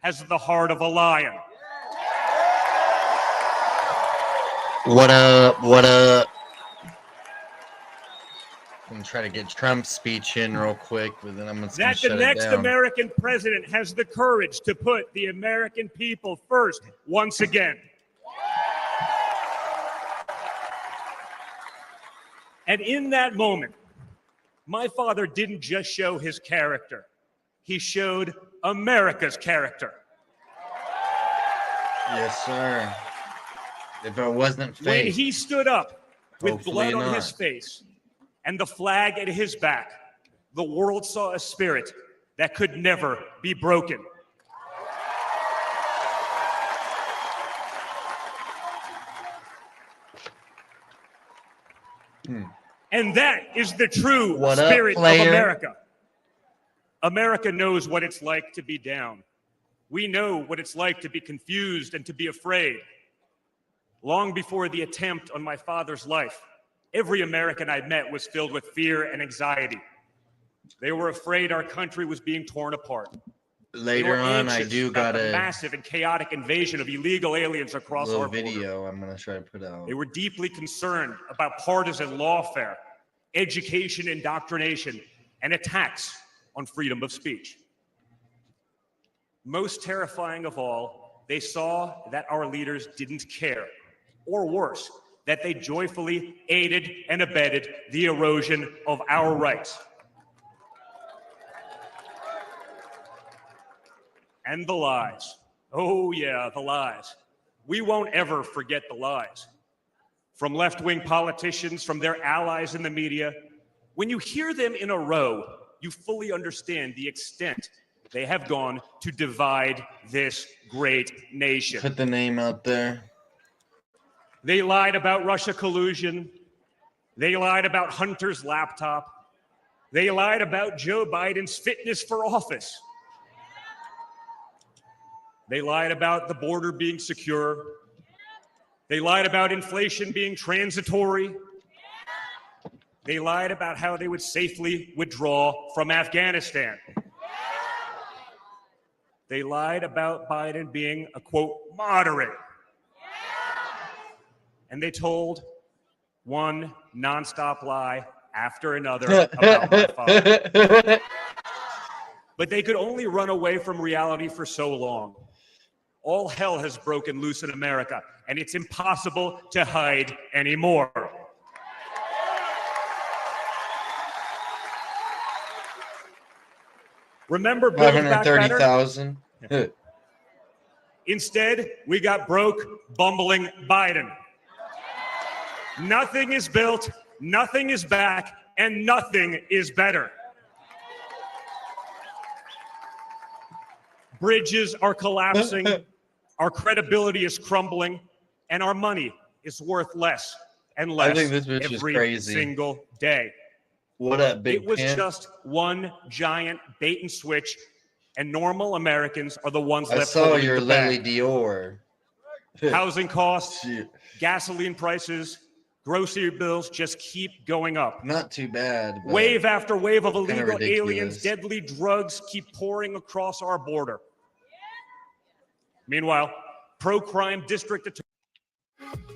has the heart of a lion. What up? What up? I'm gonna try to get Trump's speech in real quick, but then I'm gonna That the next American president has the courage to put the American people first once again. And in that moment, my father didn't just show his character. He showed America's character. Yes, sir. If it wasn't fake. When he stood up with blood on his face and the flag at his back, the world saw a spirit that could never be broken. And that is the true spirit of America. America knows what it's like to be down. We know what it's like to be confused and to be afraid. Long before the attempt on my father's life, every American I met was filled with fear and anxiety. They were afraid our country was being torn apart. Later on, I do got a massive and chaotic invasion of illegal aliens across our border. video I'm gonna try to put out. They were deeply concerned about partisan lawfare, education indoctrination, and attacks on freedom of speech. Most terrifying of all, they saw that our leaders didn't care, or worse, that they joyfully aided and abetted the erosion of our rights. And the lies. Oh yeah, the lies. We won't ever forget the lies. From left-wing politicians, from their allies in the media, when you hear them in a row, you fully understand the extent they have gone to divide this great nation. Put the name out there. They lied about Russia collusion. They lied about Hunter's laptop. They lied about Joe Biden's fitness for office. They lied about the border being secure. They lied about inflation being transitory. They lied about how they would safely withdraw from Afghanistan. They lied about Biden being a, quote, moderate. And they told one nonstop lie after another about my father. But they could only run away from reality for so long. All hell has broken loose in America, and it's impossible to hide anymore. Remember Build Back Better? 530,000. Instead, we got broke, bumbling Biden. Nothing is built, nothing is back, and nothing is better. Bridges are collapsing, our credibility is crumbling, and our money is worth less and less every single day. What up, Big It was just one giant bait and switch, and normal Americans are the ones left holding the bag. I saw your Lily Dior. Housing costs, gasoline prices, grocery bills just keep going up. Not too bad. Wave after wave of illegal aliens, deadly drugs keep pouring across our border. Meanwhile, pro-crime district attorney.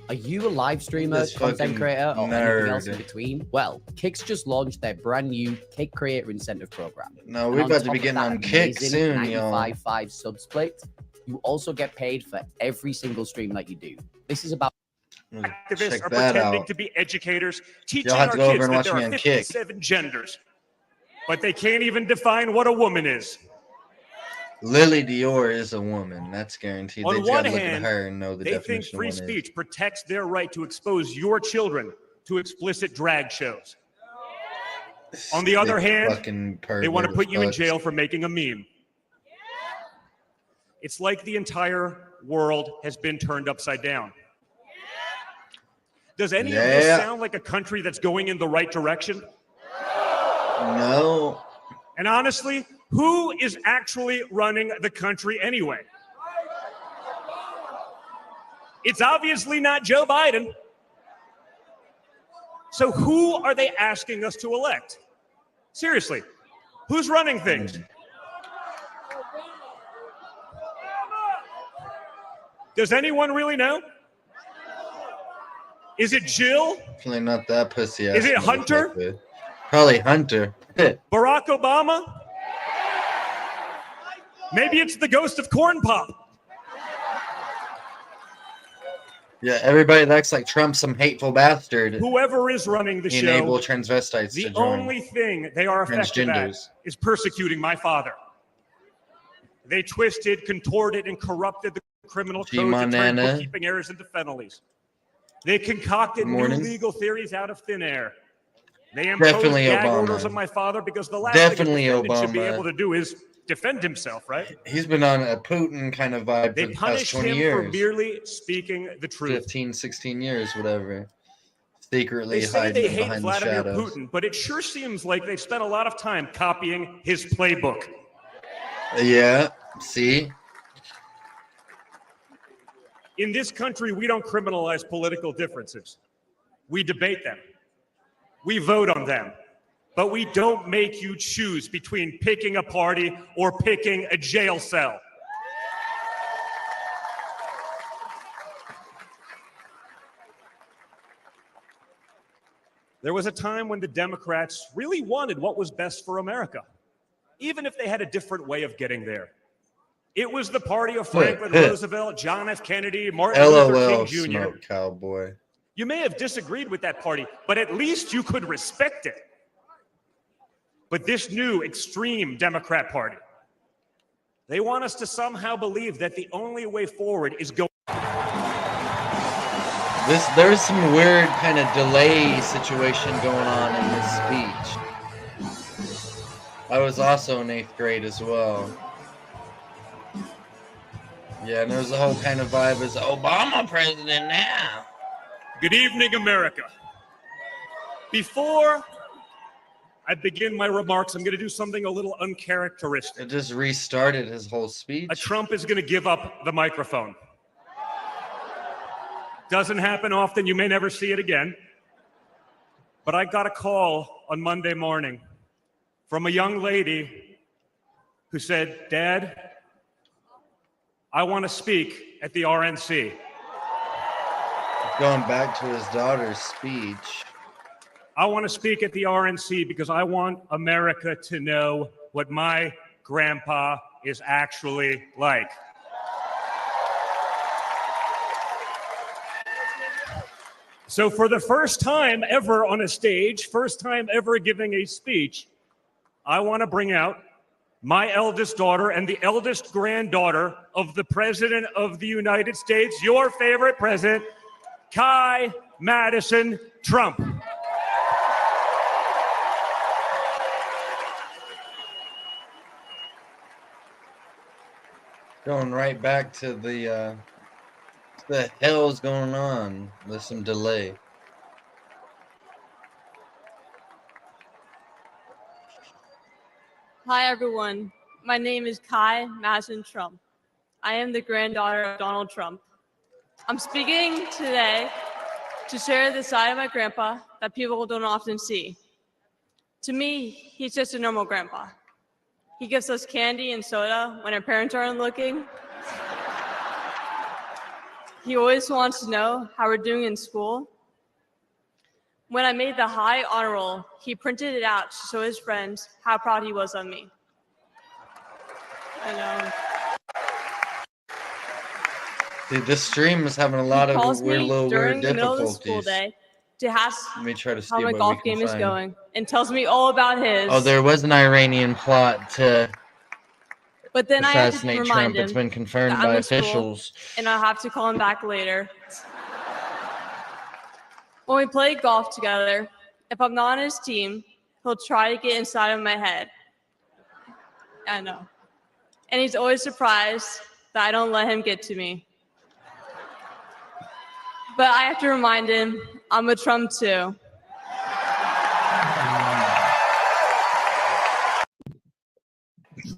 Are you a live streamer, content creator, or anything else in between? Well, Kick's just launched their brand new Kick Creator Incentive Program. No, we're about to be getting on Kick soon, y'all. 95.5 sub split. You also get paid for every single stream that you do. This is about activists are pretending to be educators, teaching our kids that there are 57 genders, but they can't even define what a woman is. Lily Dior is a woman. That's guaranteed. On they one gotta look hand, at her and know the they definition think free of what speech protects their right to expose your children to explicit drag shows. On the other hand, they want to put you in jail for making a meme. It's like the entire world has been turned upside down. Does any of this sound like a country that's going in the right direction? No. And honestly, who is actually running the country anyway? It's obviously not Joe Biden. So who are they asking us to elect? Seriously, who's running things? Does anyone really know? Is it Jill? Definitely not that pussy ass. Is it Hunter? Probably Hunter. Barack Obama? Maybe it's the ghost of Corn Pop. Yeah, everybody acts like Trump's some hateful bastard. Whoever is running the show, enable transvestites to join. The only thing they are effective at is persecuting my father. They twisted, contorted, and corrupted the criminal code to turn bookkeeping errors into felonies. They concocted new legal theories out of thin air. They imposed gag orders on my father because the last thing a defendant should be able to do is defend himself, right? He's been on a Putin kind of vibe for the past 20 years. They punished him for merely speaking the truth. 15, 16 years, whatever. Secretly they say hiding they hate behind Vladimir the shadows. Putin, but it sure seems like they've spent a lot of time copying his playbook. Yeah, see? In this country, we don't criminalize political differences. We debate them. We vote on them. But we don't make you choose between picking a party or picking a jail cell. There was a time when the Democrats really wanted what was best for America, even if they had a different way of getting there. It was the party of Franklin Roosevelt, John F. Kennedy, Martin Luther King Jr. Smoke cowboy. You may have disagreed with that party, but at least you could respect it. But this new extreme Democrat Party, they want us to somehow believe that the only way forward is going. There's some weird kind of delay situation going on in this speech. I was also in 8th grade as well. Yeah, and there's a whole kind of vibe as Obama president now. Good evening, America. Before I begin my remarks, I'm going to do something a little uncharacteristic. It just restarted his whole speech. Trump is going to give up the microphone. Doesn't happen often. You may never see it again. But I got a call on Monday morning from a young lady who said, "Dad, I want to speak at the RNC." Going back to his daughter's speech. I want to speak at the RNC because I want America to know what my grandpa is actually like. So for the first time ever on a stage, first time ever giving a speech, I want to bring out my eldest daughter and the eldest granddaughter of the President of the United States, your favorite president, Kai Madison Trump. Going right back to the hell's going on? There's some delay. Hi everyone, my name is Kai Madison Trump. I am the granddaughter of Donald Trump. I'm speaking today to share the side of my grandpa that people don't often see. To me, he's just a normal grandpa. He gives us candy and soda when our parents aren't looking. He always wants to know how we're doing in school. When I made the high honor roll, he printed it out to show his friends how proud he was of me. And, Dude, this stream is having a lot of weird difficulties. School day to ask Let me try to see how my golf game is going and tells me all about his. Oh, there was an Iranian plot to but then assassinate I have to remind Trump. It's been confirmed by officials. And I'll have to call him back later. When we play golf together, if I'm not on his team, he'll try to get inside of my head. I know. And he's always surprised that I don't let him get to me. But I have to remind him, I'm a Trump too.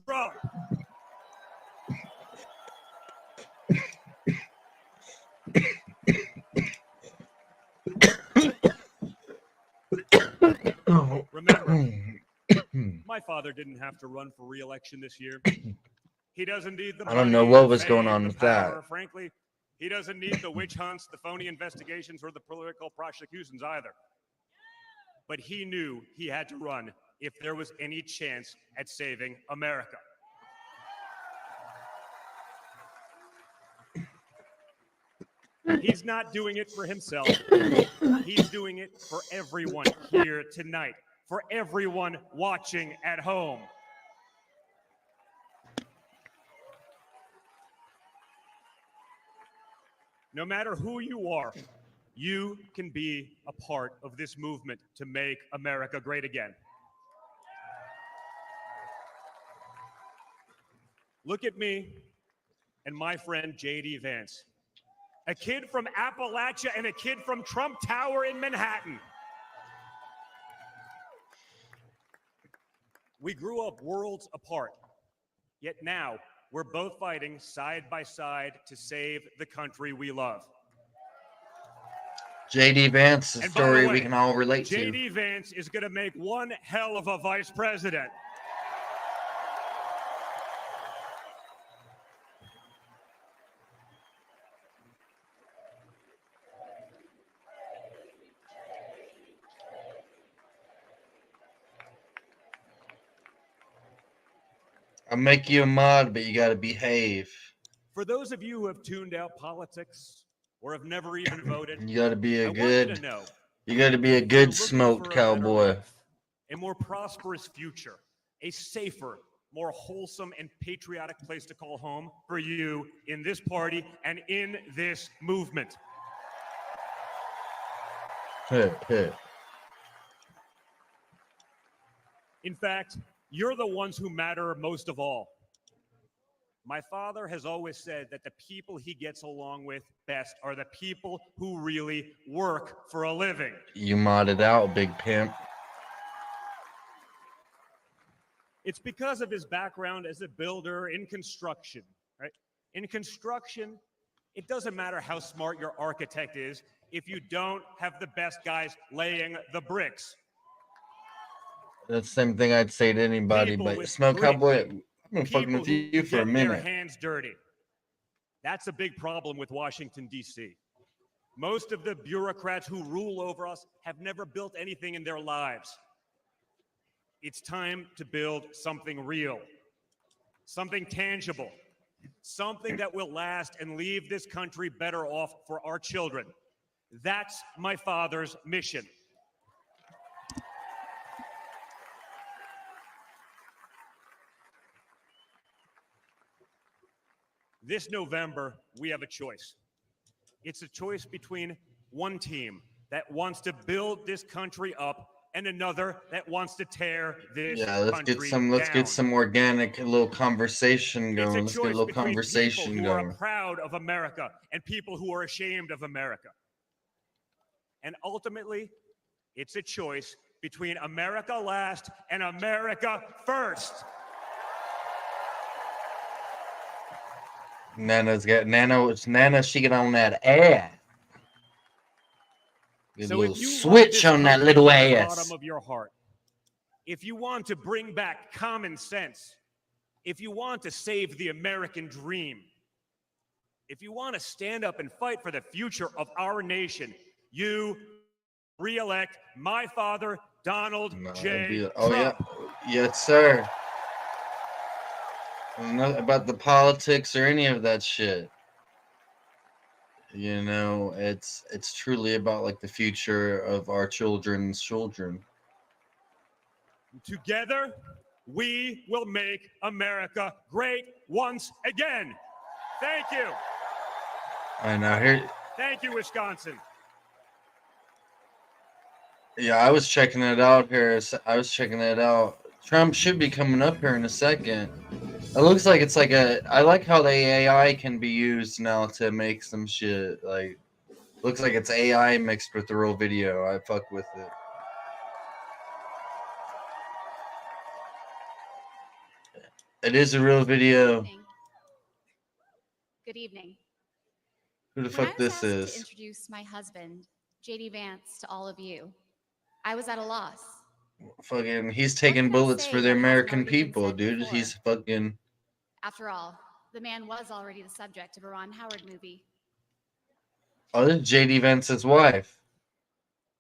Trump. Remember, my father didn't have to run for re-election this year. He doesn't need the money, I don't know what was fame, going on with power. that. Frankly, He doesn't need the witch hunts, the phony investigations, or the political prosecutions either. But he knew he had to run if there was any chance at saving America. He's not doing it for himself. He's doing it for everyone here tonight, for everyone watching at home. No matter who you are, you can be a part of this movement to make America great again. Look at me and my friend J.D. Vance, a kid from Appalachia and a kid from Trump Tower in Manhattan. We grew up worlds apart, yet now we're both fighting side by side to save the country we love. J.D. Vance, a story we can all relate to. J.D. Vance is going to make one hell of a vice president. I'll make you a mod, but you got to behave. For those of you who have tuned out politics or have never even voted, You got to be a I want good. you to know, You got to be a if you're good looking smoked for a better cowboy. life, a more prosperous future, a safer, more wholesome and patriotic place to call home for you in this party and in this movement. In fact, you're the ones who matter most of all. My father has always said that the people he gets along with best are the people who really work for a living. You modded out, big pimp. It's because of his background as a builder in construction, right? In construction, it doesn't matter how smart your architect is if you don't have the best guys laying the bricks. That's the same thing I'd say to anybody, People but with Smoke grit. Cowboy, I've been fucking People with who you for a get their minute. hands dirty. That's a big problem with Washington, D.C. Most of the bureaucrats who rule over us have never built anything in their lives. It's time to build something real, something tangible, something that will last and leave this country better off for our children. That's my father's mission. This November, we have a choice. It's a choice between one team that wants to build this country up and another that wants to tear this country down. Let's get some organic little conversation going. Let's get a little conversation people who going. are proud of America and people who are ashamed of America. And ultimately, it's a choice between America last and America first. Nana's got Nana. She get on that ass. Get a little switch on that little ass. Bottom of your heart. If you want to bring back common sense, if you want to save the American dream, if you want to stand up and fight for the future of our nation, you re-elect my father, Donald J. Oh Trump. yeah, yes sir. Not about the politics or any of that shit. You know, it's truly about like the future of our children's children. Together, we will make America great once again. Thank you. I know. Here. Thank you, Wisconsin. Yeah, I was checking it out here. Trump should be coming up here in a second. It looks like it's like I like how the AI can be used now to make some shit. Like, looks like it's AI mixed with the real video. I fuck with it. It is a real video. Good evening. Who the fuck this is? To introduce my husband, J.D. Vance, to all of you, I was at a loss. Fucking, he's taking bullets for the American people, dude. He's fucking. After all, the man was already the subject of a Ron Howard movie. Oh, this is JD Vance's wife.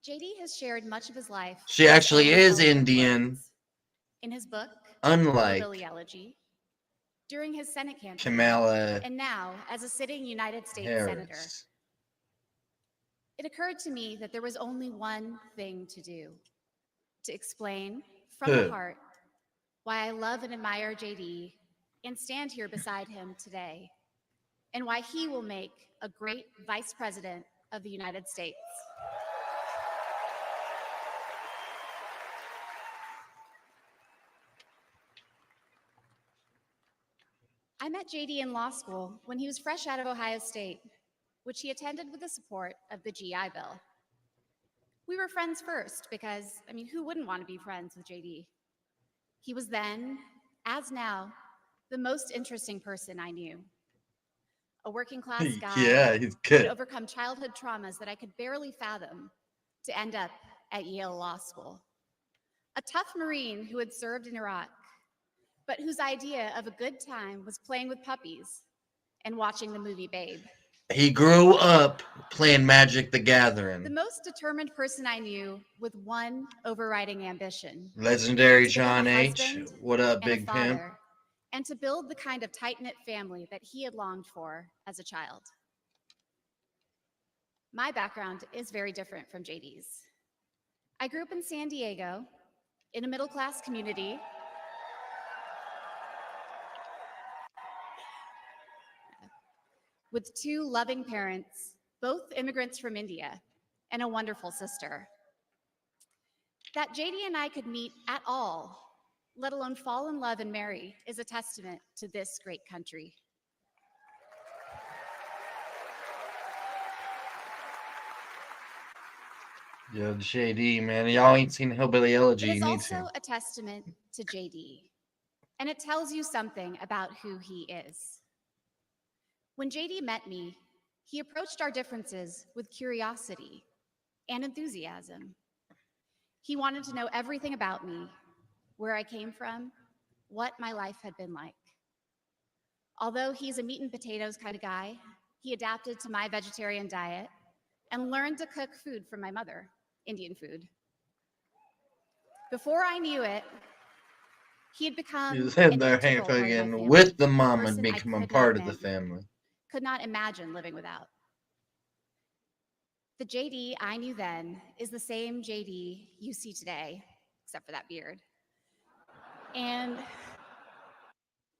JD has shared much of his life. She in his actually own is eloquent Indian. words. In his book, Unlike Hillbilly Elegy, during his Senate campaign, Kamala and now as a sitting United States Senator. Harris. It occurred to me that there was only one thing to do: to explain from the heart why I love and admire JD and stand here beside him today, and why he will make a great Vice President of the United States. I met JD in law school when he was fresh out of Ohio State, which he attended with the support of the GI Bill. We were friends first because, who wouldn't want to be friends with JD? He was then, as now, the most interesting person I knew. A working class guy Yeah, he's who had good. overcome childhood traumas that I could barely fathom to end up at Yale Law School. A tough Marine who had served in Iraq, but whose idea of a good time was playing with puppies and watching the movie Babe. He grew up playing Magic the Gathering. The most determined person I knew with one overriding ambition. Legendary To become John a H. husband What up, and a Big Pimp? father, and to build the kind of tight-knit family that he had longed for as a child. My background is very different from JD's. I grew up in San Diego, in a middle-class community with two loving parents, both immigrants from India, and a wonderful sister. That JD and I could meet at all, let alone fall in love and marry, is a testament to this great country. Yo, JD, man. Y'all ain't seen Hillbilly Elegy. It is You need also to. a testament to JD, and it tells you something about who he is. When JD met me, he approached our differences with curiosity and enthusiasm. He wanted to know everything about me, where I came from, what my life had been like. Although he's a meat and potatoes kind of guy, he adapted to my vegetarian diet and learned to cook food from my mother, Indian food. Before I knew it, he had become He was an in there integral part of my again family, with the a mom and person I become a could part not of the family. could not imagine living without. The JD I knew then is the same JD you see today, except for that beard. And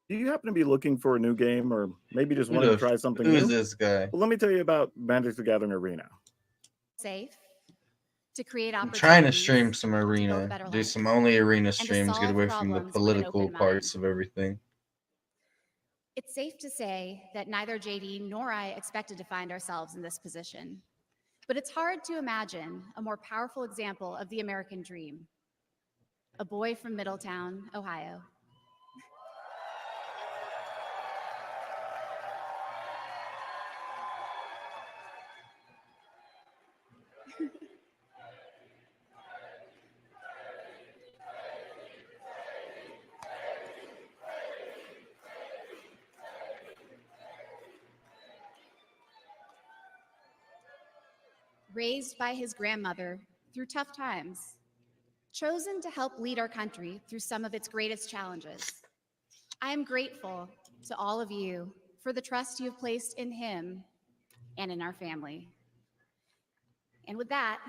do you happen to be looking for a new game, or maybe just wanting to try something new? Who is this guy? Well, let me tell you about Magic the Gathering Arena. safe, to create I'm opportunities. trying to stream some build a arena. better Do life, some only arena and to streams. Get solve away from the problems with an political open parts mind. of everything. It's safe to say that neither JD nor I expected to find ourselves in this position. But it's hard to imagine a more powerful example of the American dream. A boy from Middletown, Ohio. Raised by his grandmother through tough times, chosen to help lead our country through some of its greatest challenges. I am grateful to all of you for the trust you have placed in him and in our family. And with that,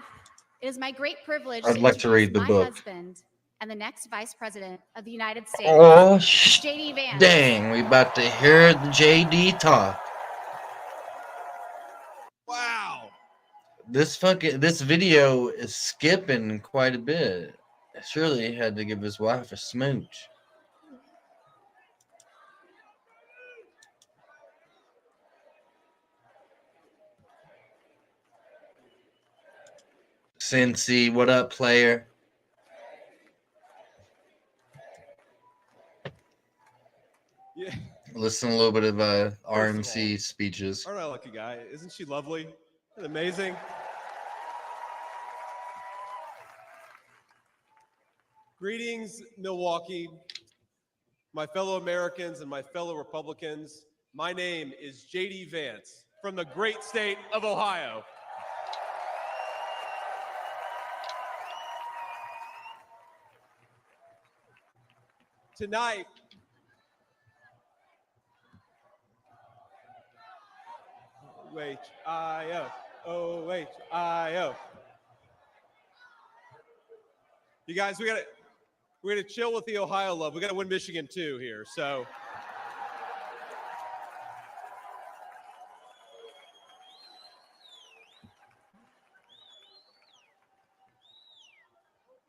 it is my great privilege I'd like to read the my book. husband and the next Vice President of the United States, Oh, JD Vance. dang, we about to hear the JD talk. Wow. This video is skipping quite a bit. Surely he had to give his wife a smooch. Cincy, what up, player? Yeah. Listen to a little bit of RNC speeches. Aren't I a lucky guy? Isn't she lovely and amazing? Greetings, Milwaukee, my fellow Americans and my fellow Republicans. My name is JD Vance, from the great state of Ohio. Tonight, O-H-I-O, O-H-I-O. You guys, we're gonna chill with the Ohio love. We gotta win Michigan too here, so.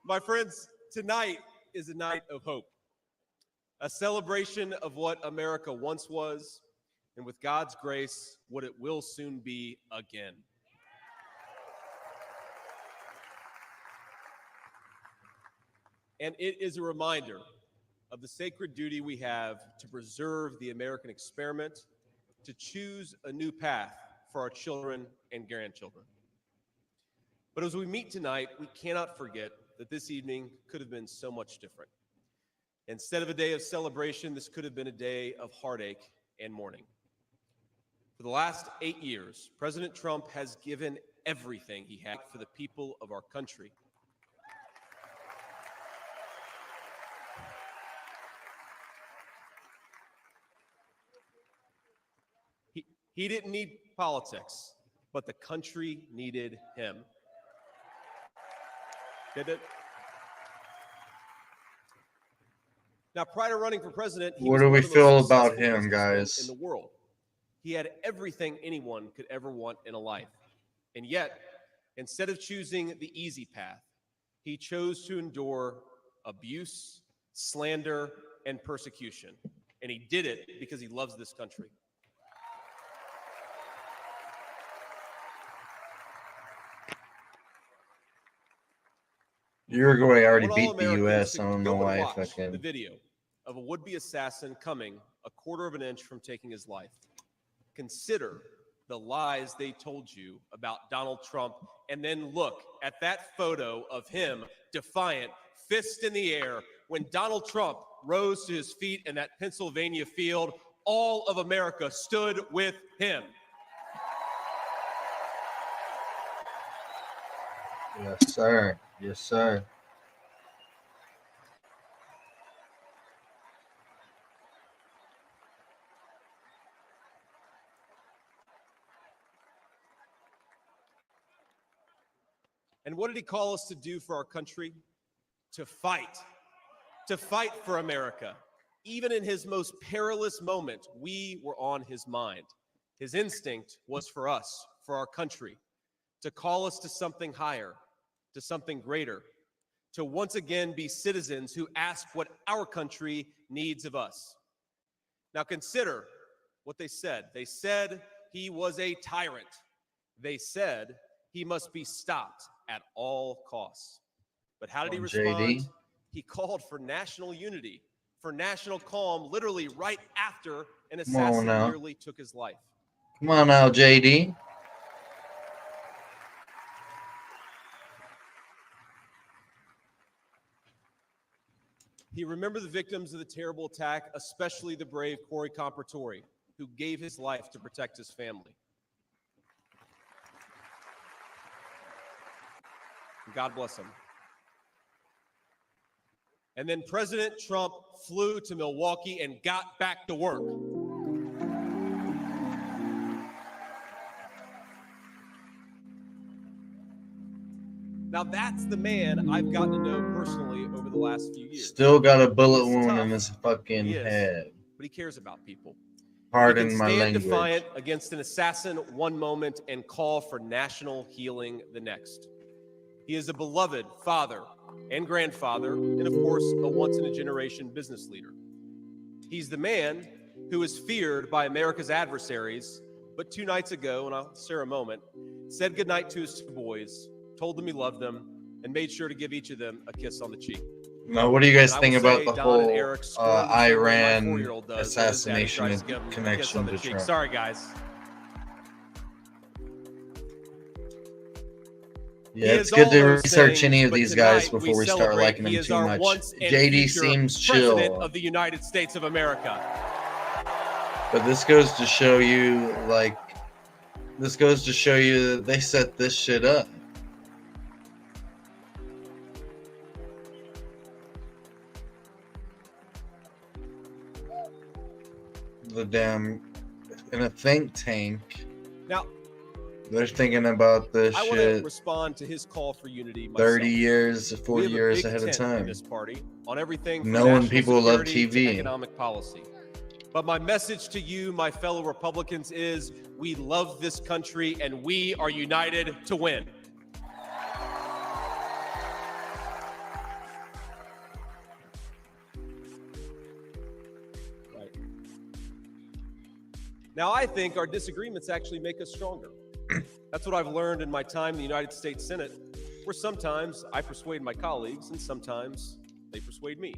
My friends, tonight is a night of hope. A celebration of what America once was, and with God's grace, what it will soon be again. And it is a reminder of the sacred duty we have to preserve the American experiment, to choose a new path for our children and grandchildren. But as we meet tonight, we cannot forget that this evening could have been so much different. Instead of a day of celebration, this could have been a day of heartache and mourning. For the last 8 years, President Trump has given everything he had for the people of our country. He didn't need politics, but the country needed him. Did it? Now, prior to running for president, what do we feel about him, guys? In the world, he had everything anyone could ever want in a life, and yet, instead of choosing the easy path, he chose to endure abuse, slander, and persecution, and he did it because he loves this country. Uruguay already beat the U.S. I don't know why. The video of a would-be assassin coming a quarter of an inch from taking his life. Consider the lies they told you about Donald Trump, and then look at that photo of him, defiant, fist in the air, when Donald Trump rose to his feet in that Pennsylvania field. All of America stood with him. Yes, sir. Yes, sir. And what did he call us to do for our country? To fight for America. Even in his most perilous moment, we were on his mind. His instinct was for us, for our country, to call us to something higher, to something greater, to once again be citizens who ask what our country needs of us. Now consider what they said. They said he was a tyrant. They said he must be stopped at all costs. But how did he respond? JD. He called for national unity, for national calm, literally right after an assassin nearly took his life. Come on now, JD. He remembered the victims of the terrible attack, especially the brave Corey Compertori, who gave his life to protect his family. God bless him. And then President Trump flew to Milwaukee and got back to work. Now that's the man I've gotten to know personally over the last few years. Still got a bullet wound in his fucking head. But he cares about people. Pardon my language. He can stand defiant against an assassin one moment and call for national healing the next. He is a beloved father and grandfather, and of course, a once-in-a-generation business leader. He's the man who is feared by America's adversaries, but 2 nights ago, and I'll share a moment, said goodnight to his 2 boys, told them he loved them, and made sure to give each of them a kiss on the cheek. Now, what do you guys think about the whole Iran assassination connection to Trump? Sorry, guys. Yeah, it's good to research any of these guys before we start liking them too much. JD seems chill. Of the United States of America. But this goes to show you, like, This goes to show you that they set this shit up. The damn in a think tank. Now, they're thinking about this I want to shit respond to his call for unity. 30 years, 40 years ahead of time. This party on everything from Knowing national people love security to TV. economic policy. But my message to you, my fellow Republicans, is we love this country and we are united to win. Right. Now, I think our disagreements actually make us stronger. That's what I've learned in my time in the United States Senate, where sometimes I persuade my colleagues and sometimes they persuade me.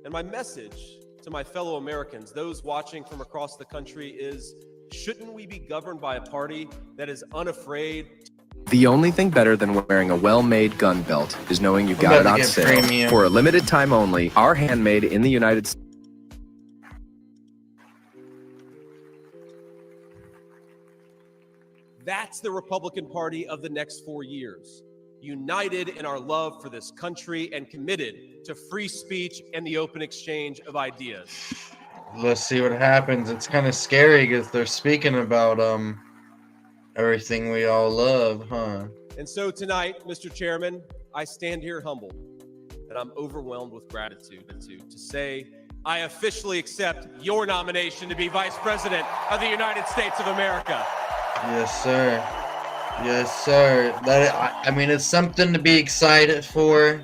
And my message to my fellow Americans, those watching from across the country, is shouldn't we be governed by a party that is unafraid? The only thing better than wearing a well-made gun belt is knowing you got it on sale. Premium. For a limited time only, our handmade in the United States. That's the Republican Party of the next 4 years, united in our love for this country and committed to free speech and the open exchange of ideas. Let's see what happens. It's kind of scary because they're speaking about everything we all love, huh? And so tonight, Mr. Chairman, I stand here humbled and I'm overwhelmed with gratitude to say I officially accept your nomination to be Vice President of the United States of America. Yes, sir. Yes, sir. I mean, it's something to be excited for,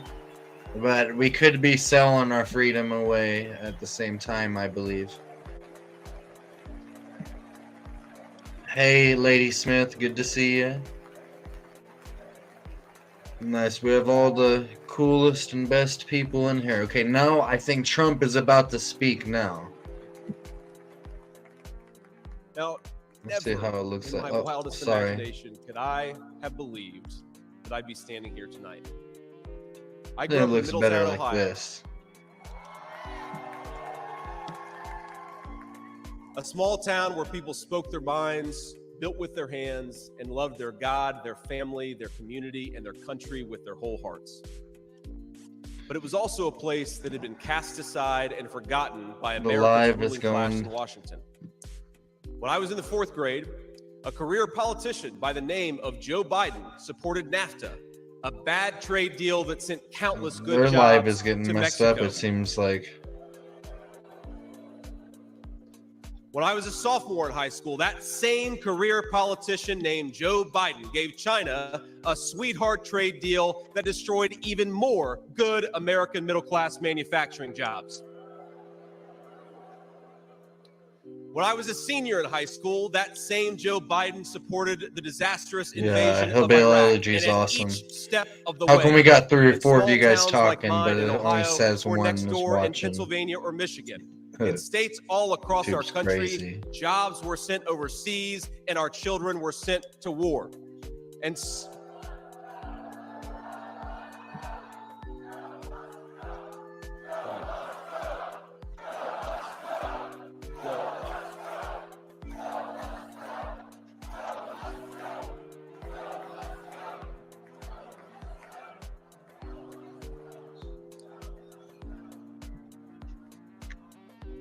but we could be selling our freedom away at the same time, I believe. Hey, Lady Smith, good to see you. Nice. We have all the coolest and best people in here. Okay, now I think Trump is about to speak now. Now, let's see how it looks in like. my Oh, wildest sorry. imagination could I have believed that I'd be standing here tonight. I It grew up in looks better Middletown, like Ohio. this. A small town where people spoke their minds, built with their hands, and loved their God, their family, their community, and their country with their whole hearts. But it was also a place that had been cast aside and forgotten by The live America's is ruling class going. in Washington. When I was in the 4th grade, a career politician by the name of Joe Biden supported NAFTA, a bad trade deal that sent countless good Their jobs live is getting to messed Mexico. up, it seems like. When I was a sophomore in high school, that same career politician named Joe Biden gave China a sweetheart trade deal that destroyed even more good American middle-class manufacturing jobs. When I was a senior in high school, that same Joe Biden supported the disastrous invasion of Hillbilly Iraq. Elegy is And at awesome. each step of the How way, come we got 3 or in 4 of you small guys towns like talking, mine but in it only Ohio, says or one next is door in watching? Pennsylvania or Michigan, in states all across our YouTube's country, crazy. jobs were sent overseas and our children were sent to war. And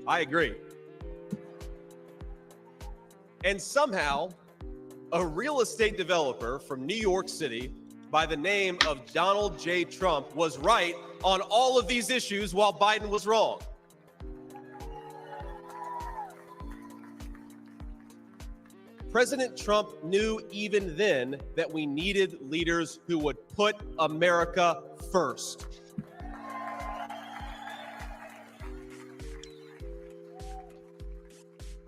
I agree. And somehow, a real estate developer from New York City by the name of Donald J. Trump was right on all of these issues while Biden was wrong. President Trump knew even then that we needed leaders who would put America first.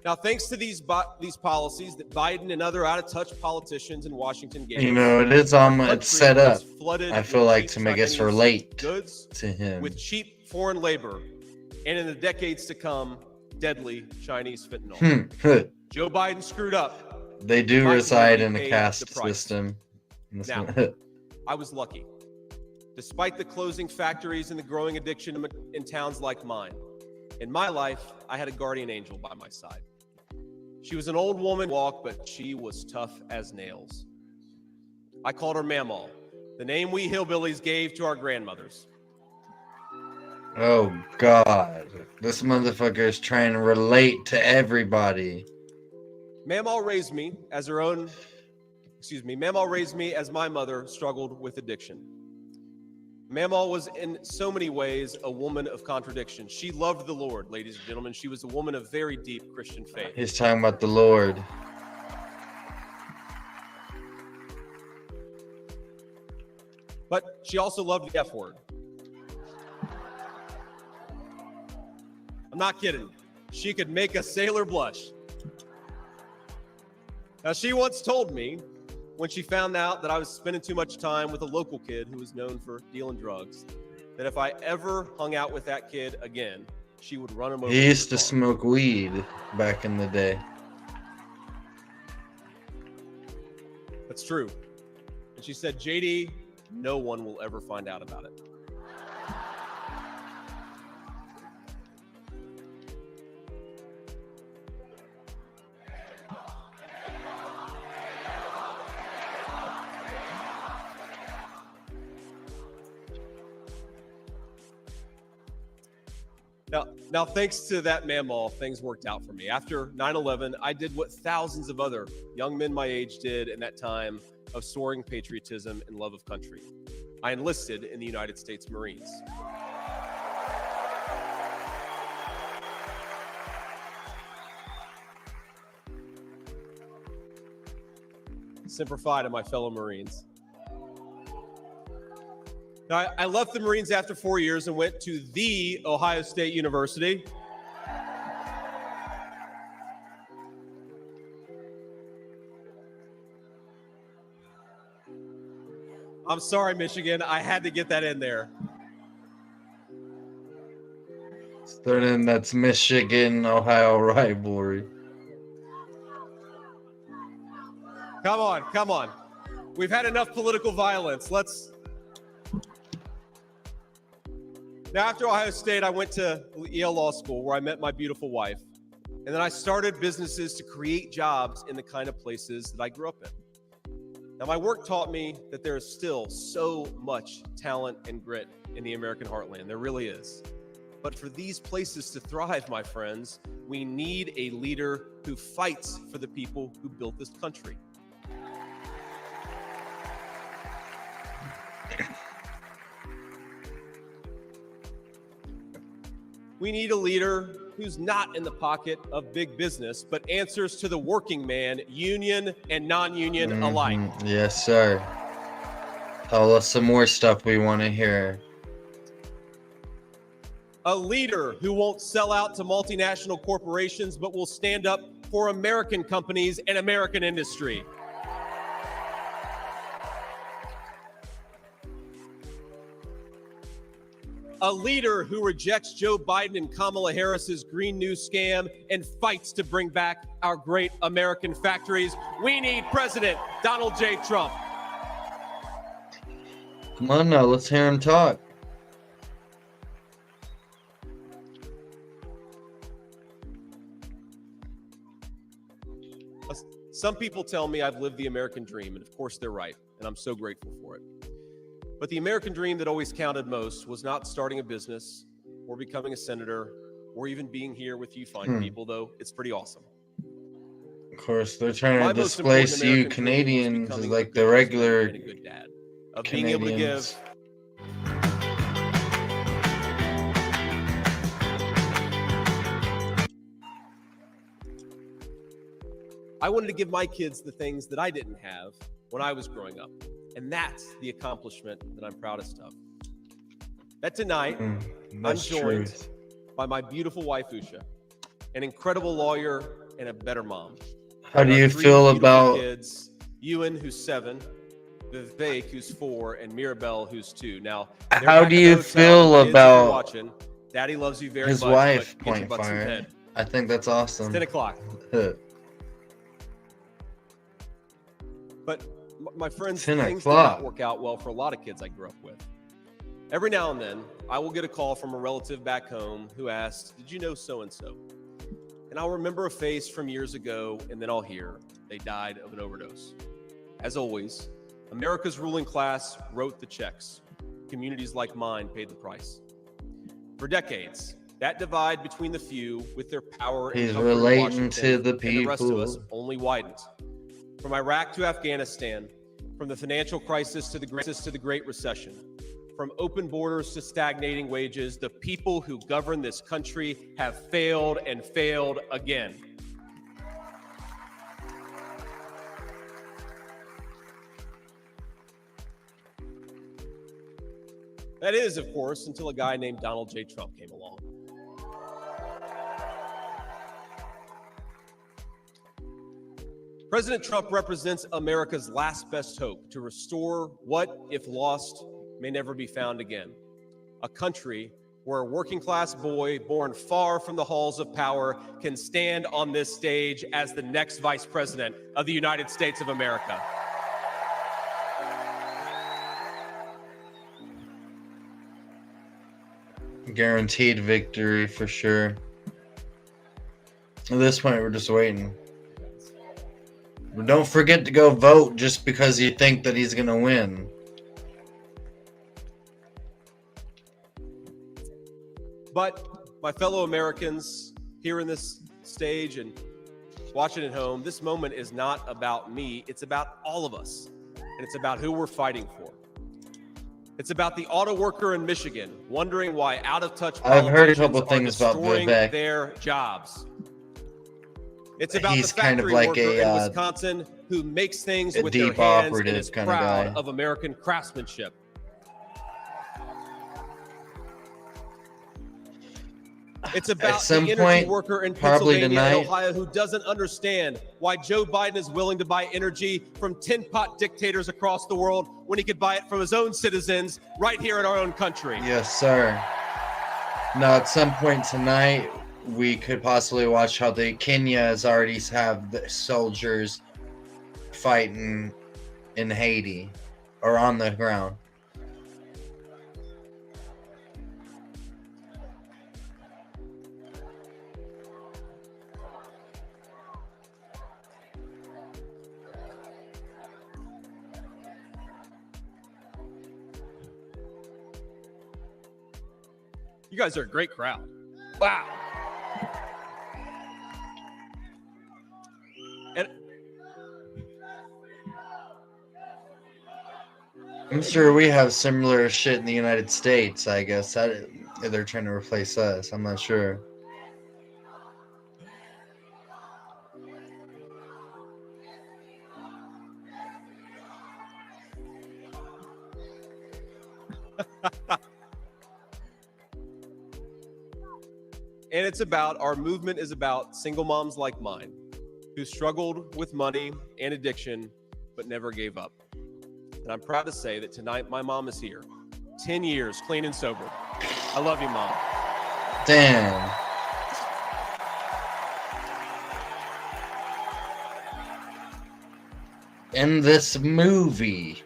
Now, thanks to these policies that Biden and other out-of-touch politicians in Washington gave, You know, it is it's set up. I feel like to make us Chinese relate goods to him. with cheap foreign labor, and in the decades to come, deadly Chinese fentanyl. Joe Biden screwed up. They do Biden reside really in a paid caste the price. system. Now, I was lucky. Despite the closing factories and the growing addiction in towns like mine, in my life, I had a guardian angel by my side. She was an old woman walk, but she was tough as nails. I called her Mamaw, the name we hillbillies gave to our grandmothers. Oh God, this motherfucker is trying to relate to everybody. Mamaw raised me as Mamaw raised me as my mother struggled with addiction. Mamaw was in so many ways a woman of contradiction. She loved the Lord, ladies and gentlemen. She was a woman of very deep Christian faith. He's talking about the Lord. But she also loved the F word. I'm not kidding. She could make a sailor blush. Now, she once told me when she found out that I was spending too much time with a local kid who was known for dealing drugs, that if I ever hung out with that kid again, she would run him over. He used to smoke weed back in the day. That's true. And she said, JD, no one will ever find out about it. Now, thanks to that Mamaw, things worked out for me. After 9/11, I did what thousands of other young men my age did in that time of soaring patriotism and love of country. I enlisted in the United States Marines. Semper Fi to my fellow Marines. Now, I left the Marines after 4 years and went to the Ohio State University. I'm sorry, Michigan. I had to get that in there. Starting that's Michigan, Ohio rivalry. Come on, come on. We've had enough political violence. Now, after Ohio State, I went to Yale Law School where I met my beautiful wife. And then I started businesses to create jobs in the kind of places that I grew up in. Now, my work taught me that there is still so much talent and grit in the American heartland. There really is. But for these places to thrive, my friends, we need a leader who fights for the people who built this country. We need a leader who's not in the pocket of big business, but answers to the working man, union and non-union alike. Yes, sir. Tell us some more stuff we want to hear. A leader who won't sell out to multinational corporations, but will stand up for American companies and American industry. A leader who rejects Joe Biden and Kamala Harris's Green New scam and fights to bring back our great American factories. We need President Donald J. Trump. Come on now, let's hear him talk. Some people tell me I've lived the American dream, and of course they're right, and I'm so grateful for it. But the American dream that always counted most was not starting a business or becoming a senator or even being here with you fine people, though it's pretty awesome. Of course, they're trying to displace you Canadians as like the regular dad, of being able to give. I wanted to give my kids the things that I didn't have when I was growing up. And that's the accomplishment that I'm proudest of. That tonight, I'm joined by my beautiful wife, Usha, an incredible lawyer and a better mom. How do you feel about kids? Ewan, who's 7, Vivek, who's 4, and Mirabelle, who's 2. Now, how do you feel about watching? Daddy loves you very his much. wife? Point fire. I think that's awesome. It's 10 o'clock. But my friends, things did not work out well for a lot of kids I grew up with. Every now and then, I will get a call from a relative back home who asks, "Did you know so-and-so?" and I'll remember a face from years ago, and then I'll hear they died of an overdose. As always, America's ruling class wrote the checks. Communities like mine paid the price. For decades, that divide between the few with their power and He's comfort in relating Washington to the and the rest of us people. only widened. From Iraq to Afghanistan, from the financial crisis to the Great Recession, from open borders to stagnating wages, the people who govern this country have failed and failed again. That is, of course, until a guy named Donald J. Trump came along. President Trump represents America's last best hope to restore what, if lost, may never be found again. A country where a working class boy born far from the halls of power can stand on this stage as the next vice president of the United States of America. Guaranteed victory for sure. At this point, we're just waiting. But don't forget to go vote just because you think that he's gonna win. But my fellow Americans here in this stage and watching at home, this moment is not about me. It's about all of us. And it's about who we're fighting for. It's about the auto worker in Michigan wondering why out-of-touch I've heard a couple politicians things are about destroying Vivek. their jobs. It's about He's the kind of factory like worker a, in Wisconsin who makes things a with their deep hands and operative is kind of proud guy. of American craftsmanship. It's about the some energy point, worker in probably Pennsylvania tonight, and Ohio who doesn't understand why Joe Biden is willing to buy energy from tin pot dictators across the world when he could buy it from his own citizens right here in our own country. Yes, sir. Now, at some point tonight, we could possibly watch how the Kenyas already have the soldiers fighting in Haiti or on the ground. You guys are a great crowd. Wow. And I'm sure we have similar shit in the United States, I guess. They're trying to replace us. I'm not sure. And it's about, our movement is about single moms like mine who struggled with money and addiction, but never gave up. And I'm proud to say that tonight my mom is here. 10 years clean and sober. I love you, Mom. Damn. In this movie,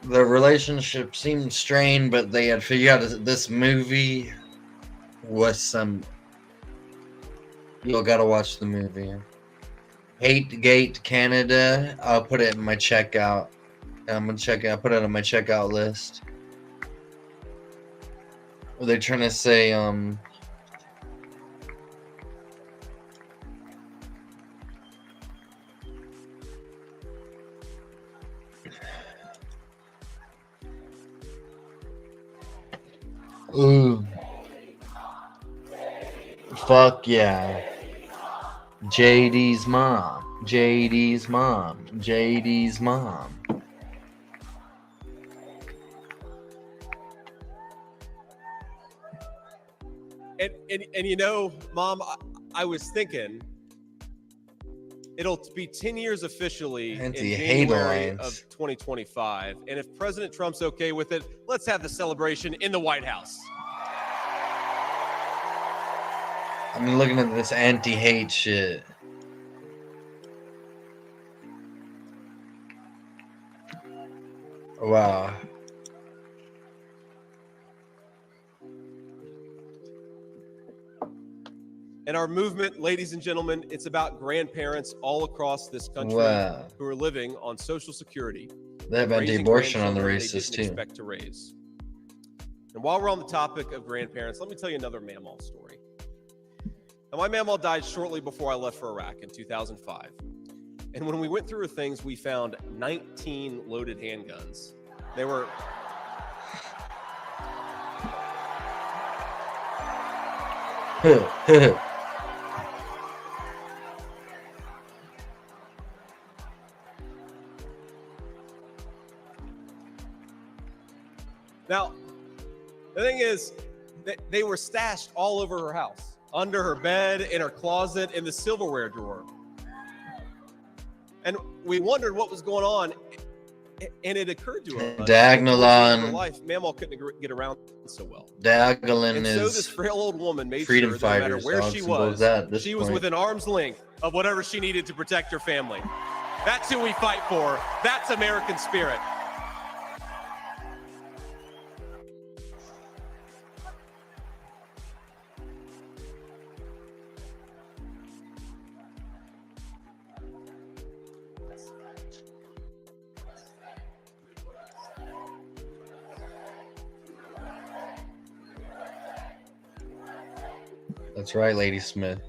the relationship seemed strained, but they had figured out this movie was some. You'll gotta watch the movie. Hate Gate Canada. I'll put it in my checkout. I'm gonna check it. I'll put it on my checkout list. They're trying to say ooh. Fuck yeah. JD's mom. JD's mom. JD's mom. And you know, Mom, I was thinking it'll be 10 years officially in January of 2025. And if President Trump's okay with it, let's have the celebration in the White House. I'm looking at this anti-hate shit. Wow. And our movement, ladies and gentlemen, it's about grandparents all across this country Wow. who are living on Social Security. They have raising anti-abortion on the grandchildren they races didn't too. expect to raise. And while we're on the topic of grandparents, let me tell you another Mamaw story. Now, my Mamaw died shortly before I left for Iraq in 2005. And when we went through her things, we found 19 loaded handguns. They were... Now, the thing is, they were stashed all over her house, under her bed, in her closet, in the silverware drawer. And we wondered what was going on, and it occurred to us. Diagolon. Life, Mamaw couldn't get around so well. Diagolon and is so this frail old woman made freedom sure that no matter fighters, where she was, she was within arm's length of whatever she needed to protect her family. That's who we fight for. That's American spirit. That's right, Lady Smith.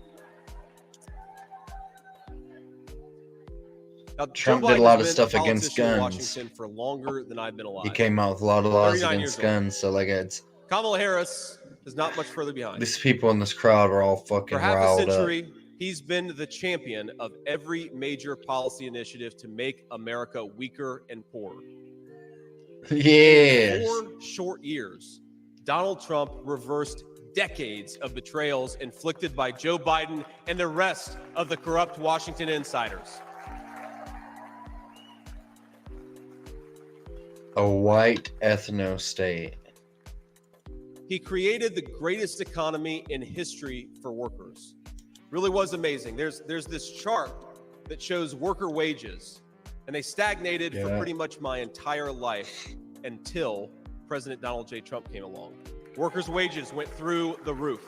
Now, Trump did a lot of stuff been a against politician in guns. Washington for longer than I've been alive. He came out with a lot of laws 39 against years old. guns, so like it's Kamala Harris is not much further behind. these people in this crowd are all fucking For half a riled century, he's been the champion of every major policy initiative to make America weaker and poorer. up. Yes. In 4 short years, Donald Trump reversed decades of betrayals inflicted by Joe Biden and the rest of the corrupt Washington insiders. A white ethno state. He created the greatest economy in history for workers. Really was amazing. There's this chart that shows worker wages, and they stagnated for pretty much my entire life until President Donald J. Trump came along. Workers' wages went through the roof.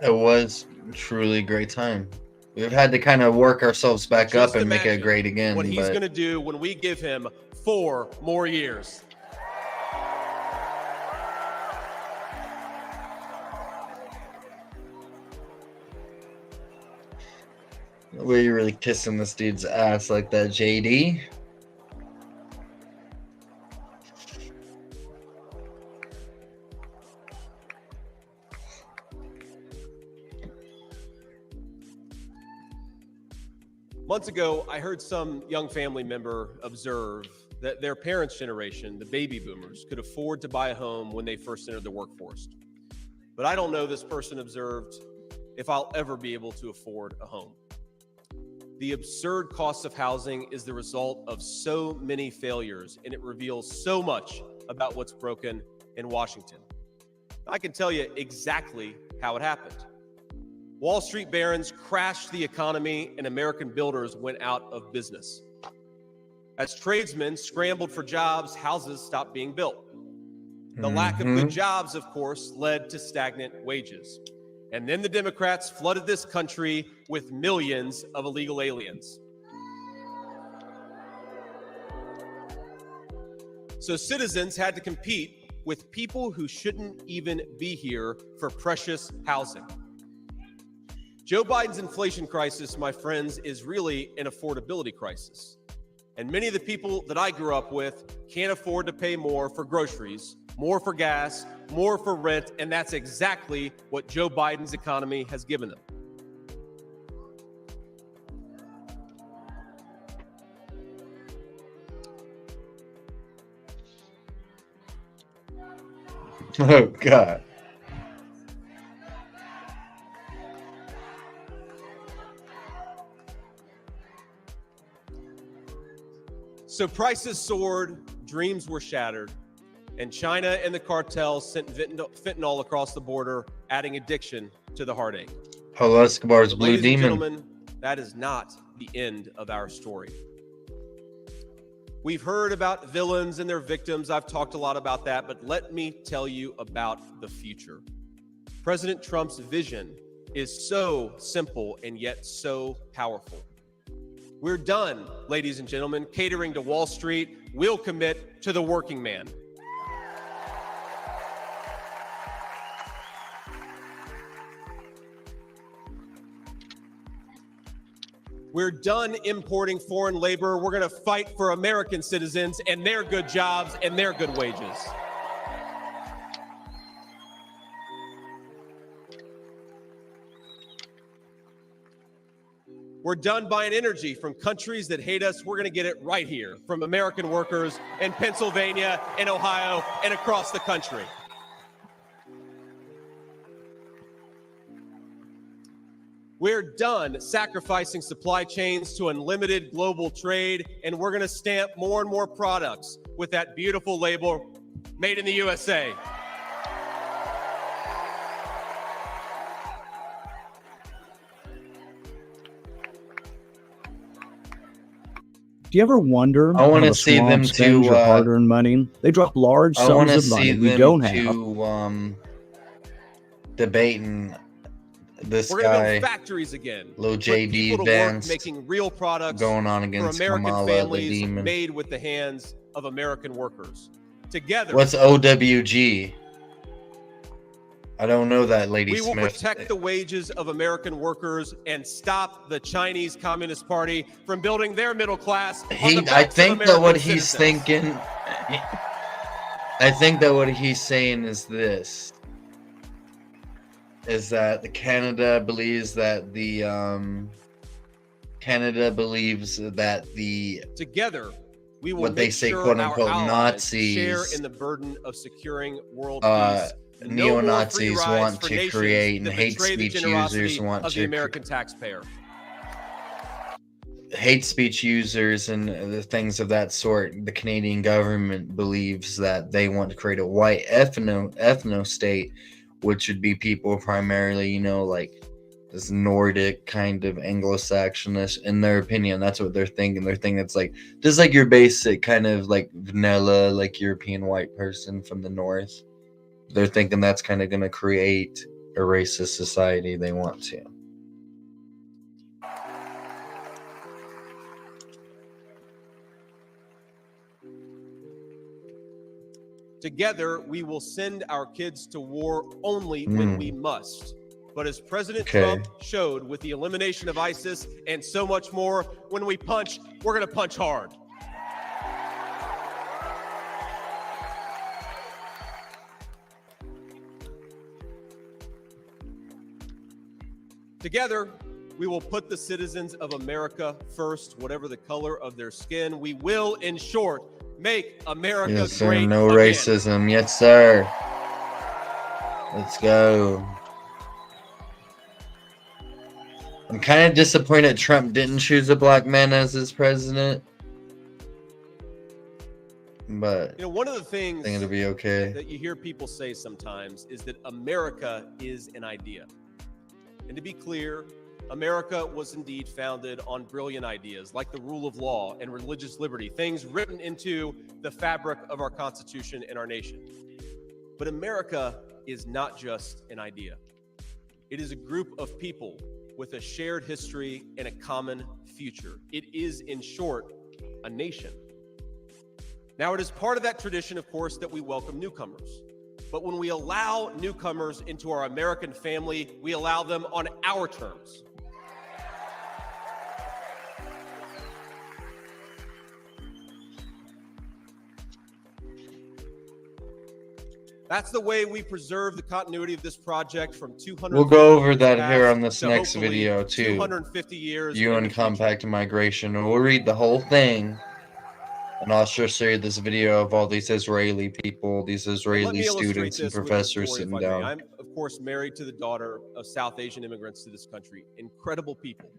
It was truly a great time. We've had to kind of work ourselves back Just up and make it imagine great again. what he's but going to do when we give him 4 more years. were you really kissing this dude's ass like that, JD? Months ago, I heard some young family member observe that their parents' generation, the baby boomers, could afford to buy a home when they first entered the workforce. But I don't know, this person observed, if I'll ever be able to afford a home. The absurd cost of housing is the result of so many failures, and it reveals so much about what's broken in Washington. I can tell you exactly how it happened. Wall Street barons crashed the economy, and American builders went out of business. As tradesmen scrambled for jobs, houses stopped being built. The lack of good jobs, of course, led to stagnant wages. And then the Democrats flooded this country with millions of illegal aliens. So citizens had to compete with people who shouldn't even be here for precious housing. Joe Biden's inflation crisis, my friends, is really an affordability crisis. And many of the people that I grew up with can't afford to pay more for groceries, more for gas, more for rent, and that's exactly what Joe Biden's economy has given them. Oh, God. So prices soared, dreams were shattered, and China and the cartels sent fentanyl across the border, adding addiction to the heartache. Pablo Escobar's Blue Ladies and Demon. gentlemen, that is not the end of our story. We've heard about villains and their victims. I've talked a lot about that, but let me tell you about the future. President Trump's vision is so simple and yet so powerful. We're done, ladies and gentlemen, catering to Wall Street. We'll commit to the working man. We're done importing foreign labor. We're going to fight for American citizens and their good jobs and their good wages. We're done buying energy from countries that hate us. We're going to get it right here from American workers in Pennsylvania and Ohio and across the country. We're done sacrificing supply chains to unlimited global trade, and we're going to stamp more and more products with that beautiful label, made in the USA. Do you ever wonder? I want how to the see swamp them spends your to. hard-earned money. They drop large I want sums to of see money we them don't have. to debating this We're going to guy, build factories again. Lil Put JD people to work Vance, making real products going on for against American Kamala the families Demon. made with the hands of American workers. Together, What's OWG? I don't know that, Lady we will Smith. protect the wages of American workers and stop the Chinese Communist Party from building their middle class. I think that what he's thinking, I think that what he's saying is this. Is that Canada believes that the together we will what they make say sure quote our unquote allies Nazis share in the burden of securing world peace. No more free neo-Nazis rides want for to nations create and that hate betray the speech generosity users want of the to American taxpayer. hate speech users and the things of that sort. The Canadian government believes that they want to create a white ethno state, which would be people primarily, you know, like this Nordic kind of Anglo-Saxonish. In their opinion, that's what they're thinking. They're thinking it's like just like your basic kind of like vanilla, like European white person from the north. They're thinking that's kind of going to create a racist society they want to. Together, we will send our kids to war only when we must. But as President Trump showed with the elimination of ISIS and so much more, when we punch, we're going to punch hard. Together, we will put the citizens of America first, whatever the color of their skin. We will, in short, make America yes, sir. great No again. racism. Yes, sir. Let's go. I'm kind of disappointed Trump didn't choose a black man as his president. But you know, one of the things I think it'll be okay. that you hear people say sometimes is that America is an idea. And to be clear, America was indeed founded on brilliant ideas like the rule of law and religious liberty, things written into the fabric of our Constitution and our nation. But America is not just an idea. It is a group of people with a shared history and a common future. It is, in short, a nation. Now, it is part of that tradition, of course, that we welcome newcomers. But when we allow newcomers into our American family, we allow them on our terms. That's the way we preserve the continuity of this project from 200. We'll go over that here on this next video too. 250 years. UN compact migration. We'll read the whole thing. And I'll show you this video of all these Israeli people, these Israeli students and professors sitting down. I'm, of course, married to the daughter of South Asian immigrants to this country. Incredible people.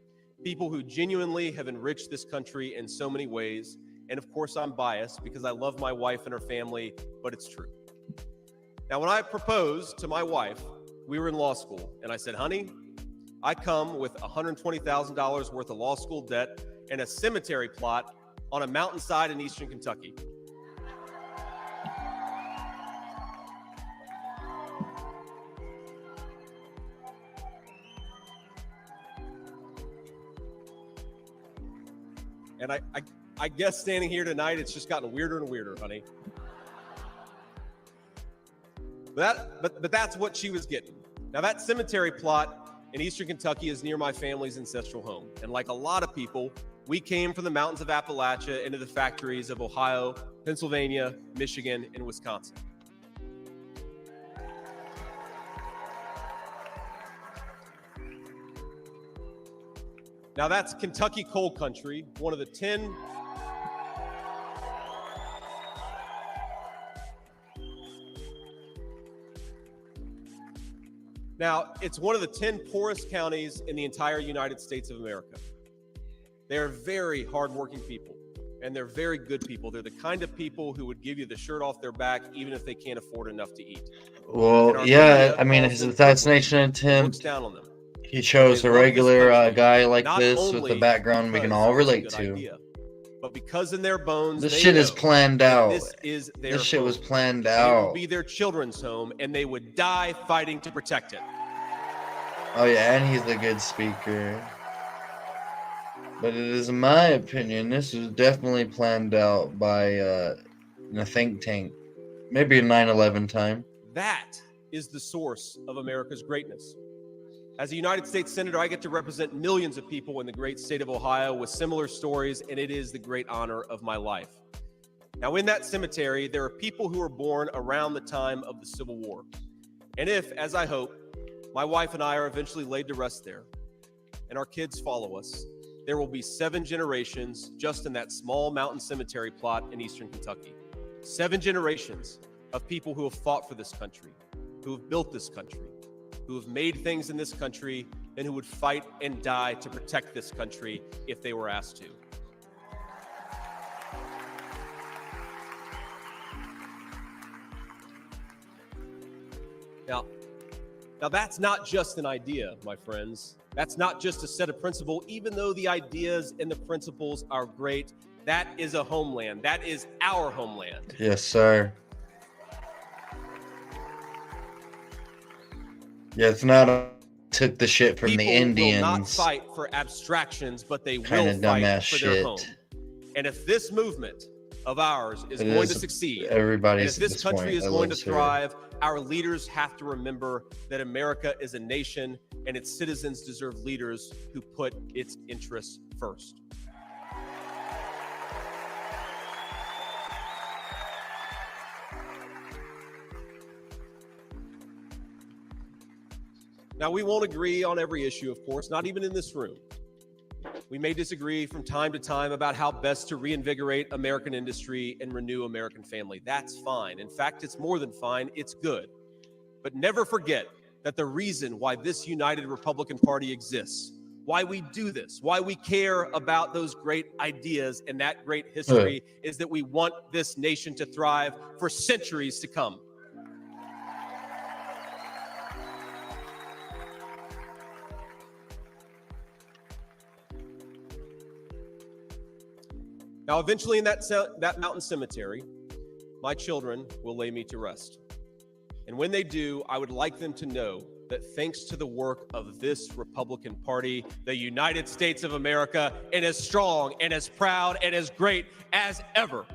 People who genuinely have enriched this country in so many ways. And of course, I'm biased because I love my wife and her family, but it's true. Now, when I proposed to my wife, we were in law school, and I said, honey, I come with $120,000 worth of law school debt and a cemetery plot on a mountainside in eastern Kentucky. And I guess standing here tonight, it's just gotten weirder and weirder, honey. But that's what she was getting. Now, that cemetery plot in eastern Kentucky is near my family's ancestral home. And like a lot of people, we came from the mountains of Appalachia into the factories of Ohio, Pennsylvania, Michigan, and Wisconsin. Now, that's Kentucky coal country, one of the 10 Now, it's one of the 10 poorest counties in the entire United States of America. They're very hardworking people, and they're very good people. They're the kind of people who would give you the shirt off their back even if they can't afford enough to eat. Well, yeah, I mean, his assassination attempt, down on them. he chose a regular guy like this with the background we can all relate to. Idea, but because in their bones, this shit is planned out. This shit was planned It out. would be their children's home, and they would die fighting to protect it. Oh yeah, and he's a good speaker. But it is my opinion, this was definitely planned out by in a think tank. Maybe a 9/11 time. That is the source of America's greatness. As a United States Senator, I get to represent millions of people in the great state of Ohio with similar stories, and it is the great honor of my life. Now, in that cemetery, there are people who were born around the time of the Civil War. And if, as I hope, my wife and I are eventually laid to rest there, and our kids follow us, there will be 7 generations just in that small mountain cemetery plot in eastern Kentucky. 7 generations of people who have fought for this country, who have built this country, who have made things in this country, and who would fight and die to protect this country if they were asked to. Now that's not just an idea, my friends. That's not just a set of principles, even though the ideas and the principles are great. That is a homeland. That is our homeland. Yes, sir. Yeah, it's not took the shit from the Indians. People will not fight for abstractions, but they will fight for their home. And if this movement of ours is going to succeed, and if this country is going to thrive, our leaders have to remember that America is a nation and its citizens deserve leaders who put its interests first. Now, we won't agree on every issue, of course, not even in this room. We may disagree from time to time about how best to reinvigorate American industry and renew American family. That's fine. In fact, it's more than fine. It's good. But never forget that the reason why this United Republican Party exists, why we do this, why we care about those great ideas and that great history is that we want this nation to thrive for centuries to come. Now, eventually in that mountain cemetery, my children will lay me to rest. And when they do, I would like them to know that thanks to the work of this Republican Party, the United States of America is as strong and as proud and as great as ever.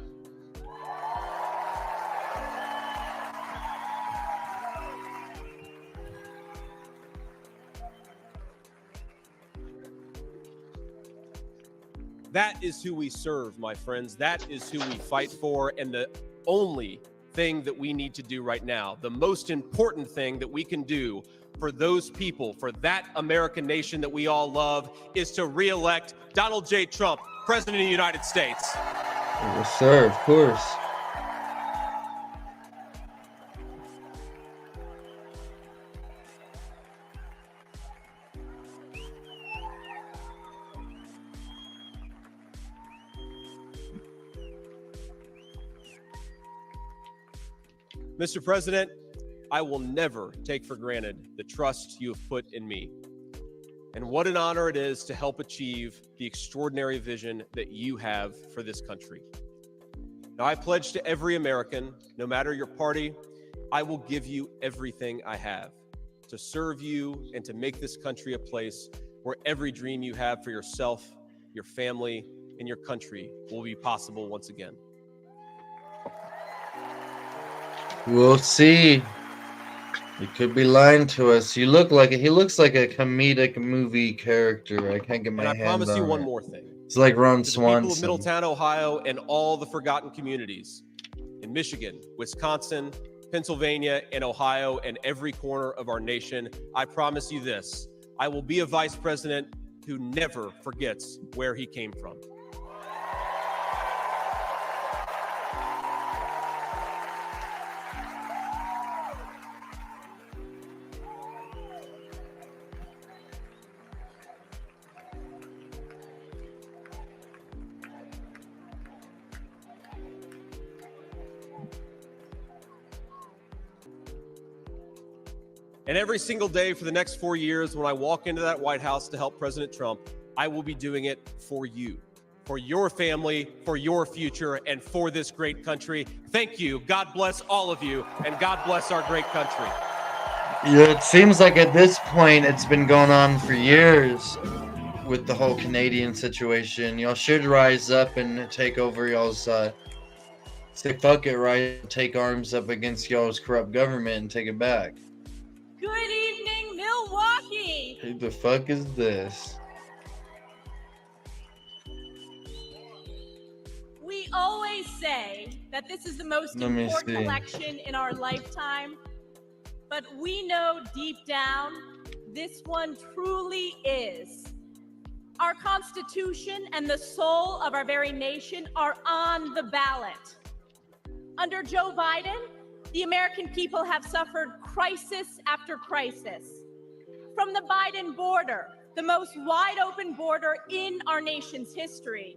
That is who we serve, my friends. That is who we fight for. And the only thing that we need to do right now, the most important thing that we can do for those people, for that American nation that we all love, is to re-elect Donald J. Trump, President of the United States. Yes, sir, of course. Mr. President, I will never take for granted the trust you have put in me. And what an honor it is to help achieve the extraordinary vision that you have for this country. Now, I pledge to every American, no matter your party, I will give you everything I have to serve you and to make this country a place where every dream you have for yourself, your family, in your country will be possible once again. We'll see. He could be lying to us. He looks like a comedic movie character. I can't get my And I hand promise you on one it. more thing. It's like Ron To the people of Swanson. Middletown, Ohio, and all the forgotten communities in Michigan, Wisconsin, Pennsylvania, and Ohio, and every corner of our nation, I promise you this: I will be a vice president who never forgets where he came from. And every single day for the next 4 years, when I walk into that White House to help President Trump, I will be doing it for you, for your family, for your future, and for this great country. Thank you. God bless all of you, and God bless our great country. Yeah, it seems like at this point it's been going on for years with the whole Canadian situation. Y'all should rise up and take over y'all's say fuck it, right? Take arms up against y'all's corrupt government and take it back. Good evening, Milwaukee. Who the fuck is this? We always say that this is the most important election in our lifetime, but we know deep down this one truly is. Our Constitution and the soul of our very nation are on the ballot. Under Joe Biden, the American people have suffered crisis after crisis. From the Biden border, the most wide open border in our nation's history,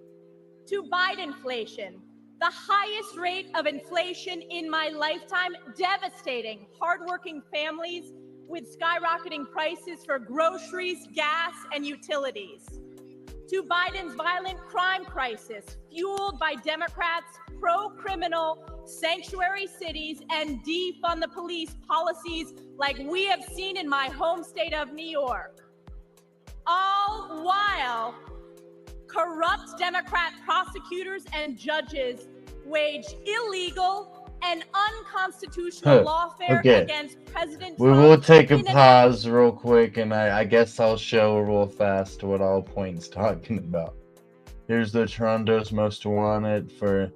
to Bidenflation, the highest rate of inflation in my lifetime, devastating hardworking families with skyrocketing prices for groceries, gas, and utilities. To Biden's violent crime crisis, fueled by Democrats' pro-criminal sanctuary cities and defund the police policies like we have seen in my home state of New York. All while corrupt Democrat prosecutors and judges wage illegal and unconstitutional lawfare against President Trump. We will take a pause real quick, and I guess I'll show real fast what all point's talking about. Here's the Toronto's Most Wanted for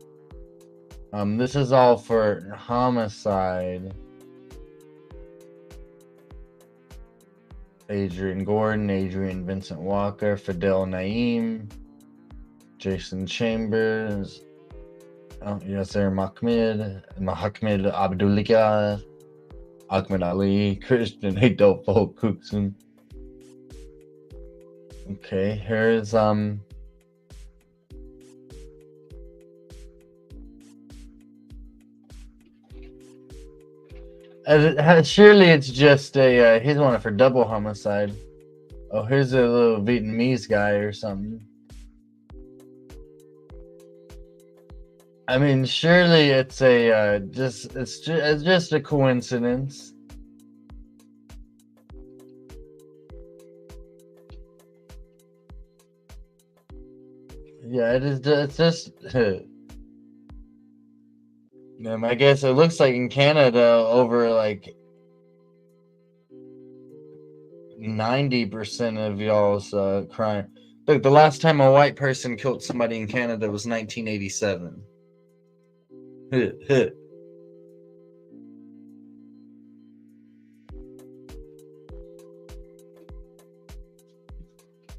this is all for homicide. Adrian Gordon, Adrian Vincent Walker, Fidel Naim, Jason Chambers, Yasser Mahmoud Abdullah, Ahmed Ali, Christian Adolfo Kuksun. Okay, here's surely it's just a he's one for double homicide. Oh, here's a little Vietnamese guy or something. I mean, surely it's a it's just a coincidence. Yeah, it's just I guess it looks like in Canada over like 90% of y'all's crime. Look, the last time a white person killed somebody in Canada was 1987.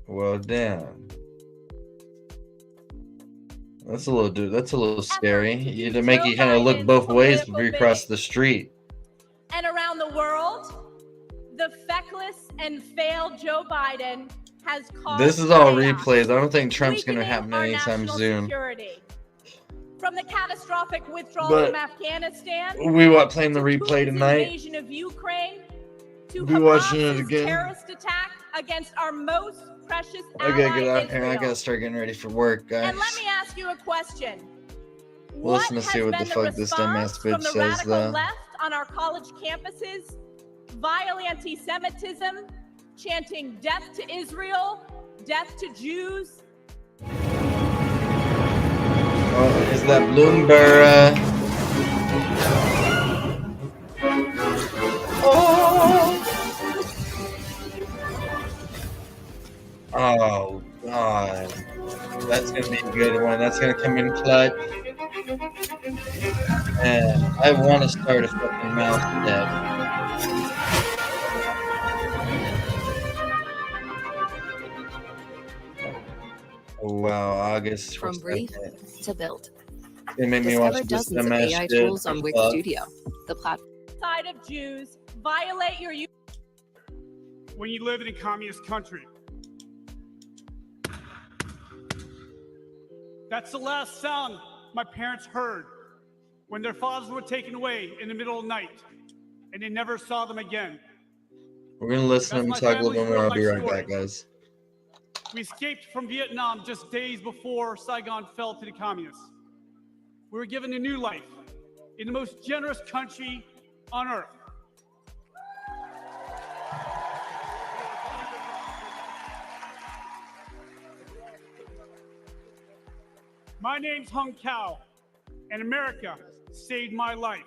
Well, damn. That's a little scary. To make you kind of look both ways before you cross the street. And around the world, the feckless and failed Joe Biden has caused This is all chaos, replays. I don't think Trump's gonna weakening happen our anytime national soon. security. From the catastrophic withdrawal But from Afghanistan, we playing the to replay Putin's tonight. invasion of Ukraine, to Be watching it Hamas's again. terrorist attack against our most precious I gotta ally, get out here. I Israel. gotta start getting ready for work, guys. And let me ask you a question. Listen to see what the has fuck been this response dumbass from bitch the says, radical though. left on our college campuses? Vile anti-Semitism, chanting death to Israel, death to Jews. Is that Bloomberg? Oh God, that's gonna be a good one. That's gonna come in clutch. And I want to start a fucking mouse deck. Oh, wow, August From brief 2nd. to build. It made me watch Discover this dozens of dumbass AI shit. tools on Wix Fuck. Studio, the platform. Side of Jews violate your When you live in a communist country. That's the last sound my parents heard when their fathers were taken away in the middle of the night, and they never saw them again. We're gonna listen to them That's talk my a little bit family's more. I'll be real-life right story. back, guys. We escaped from Vietnam just days before Saigon fell to the communists. We were given a new life in the most generous country on earth. My name's Hung Cao, and America saved my life.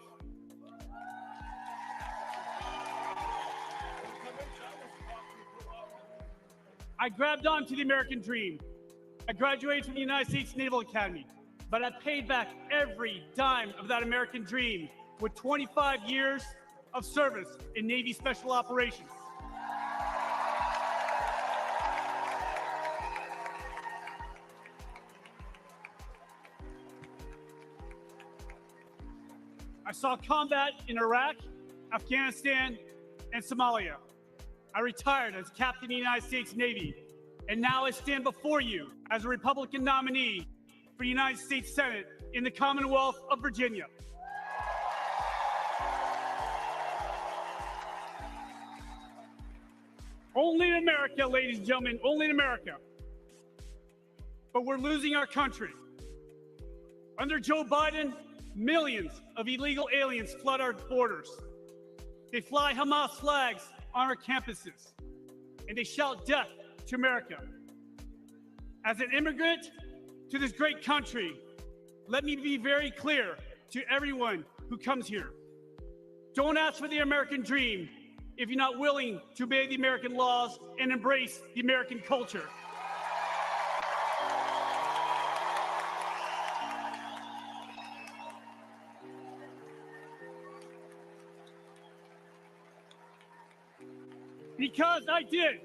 I grabbed on to the American dream. I graduated from the United States Naval Academy, but I paid back every dime of that American dream with 25 years of service in Navy Special Operations. I saw combat in Iraq, Afghanistan, and Somalia. I retired as captain of the United States Navy, and now I stand before you as a Republican nominee for the United States Senate in the Commonwealth of Virginia. Only in America, ladies and gentlemen, only in America. But we're losing our country. Under Joe Biden, millions of illegal aliens flood our borders. They fly Hamas flags on our campuses, and they shout death to America. As an immigrant to this great country, let me be very clear to everyone who comes here. Don't ask for the American dream if you're not willing to obey the American laws and embrace the American culture. Because I did.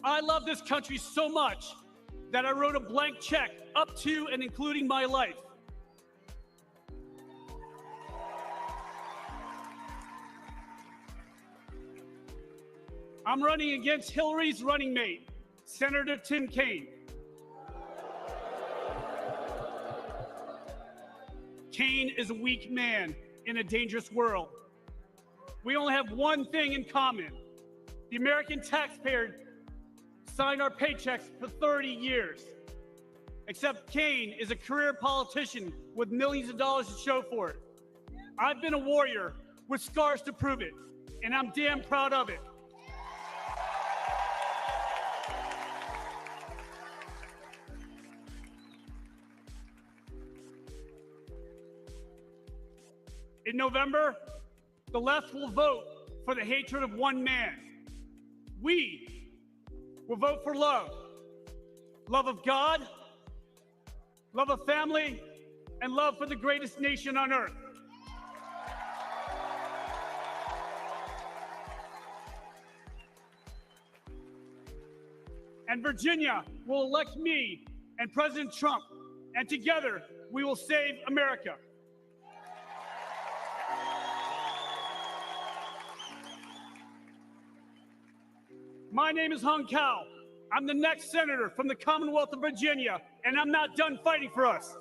I love this country so much that I wrote a blank check up to and including my life. I'm running against Hillary's running mate, Senator Tim Kaine. Kaine is a weak man in a dangerous world. We only have one thing in common. The American taxpayer signed our paychecks for 30 years. Except Kaine is a career politician with millions of dollars to show for it. I've been a warrior with scars to prove it, and I'm damn proud of it. In November, the left will vote for the hatred of one man. We will vote for love. Love of God, love of family, and love for the greatest nation on earth. And Virginia will elect me and President Trump, and together we will save America. My name is Hung Cao. I'm the next senator from the Commonwealth of Virginia, and I'm not done fighting for us.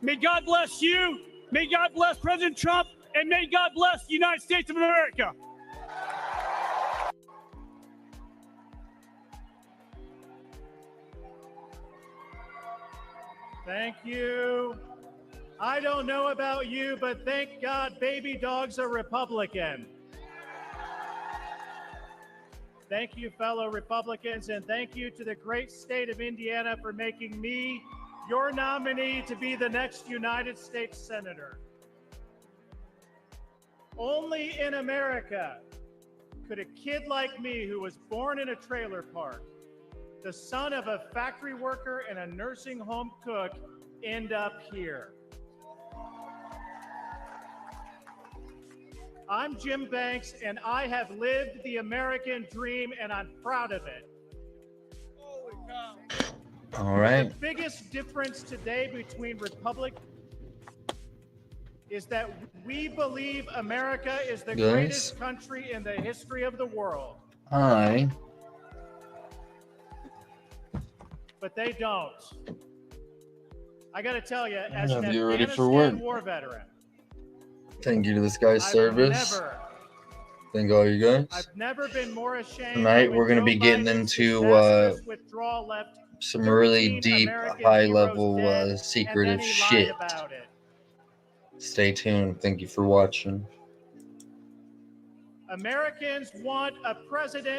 May God bless you. May God bless President Trump. And may God bless the United States of America. Thank you. I don't know about you, but thank God baby dogs are Republican. Thank you, fellow Republicans, and thank you to the great state of Indiana for making me your nominee to be the next United States Senator. Only in America could a kid like me, who was born in a trailer park, the son of a factory worker and a nursing home cook, end up here. I'm Jim Banks, and I have lived the American dream, and I'm proud of it. Holy cow. All right. The biggest difference today between Republic is that we believe America is the greatest country in the history of the world. Hi. But they don't. I got to tell you, as an You ready for work? Afghanistan war veteran, Thank you to this guy's service. Thank all you guys. I've never been more ashamed. Tonight we're going to be getting into some really deep, high-level, secretive shit. Stay tuned. Thank you for watching. Americans want a president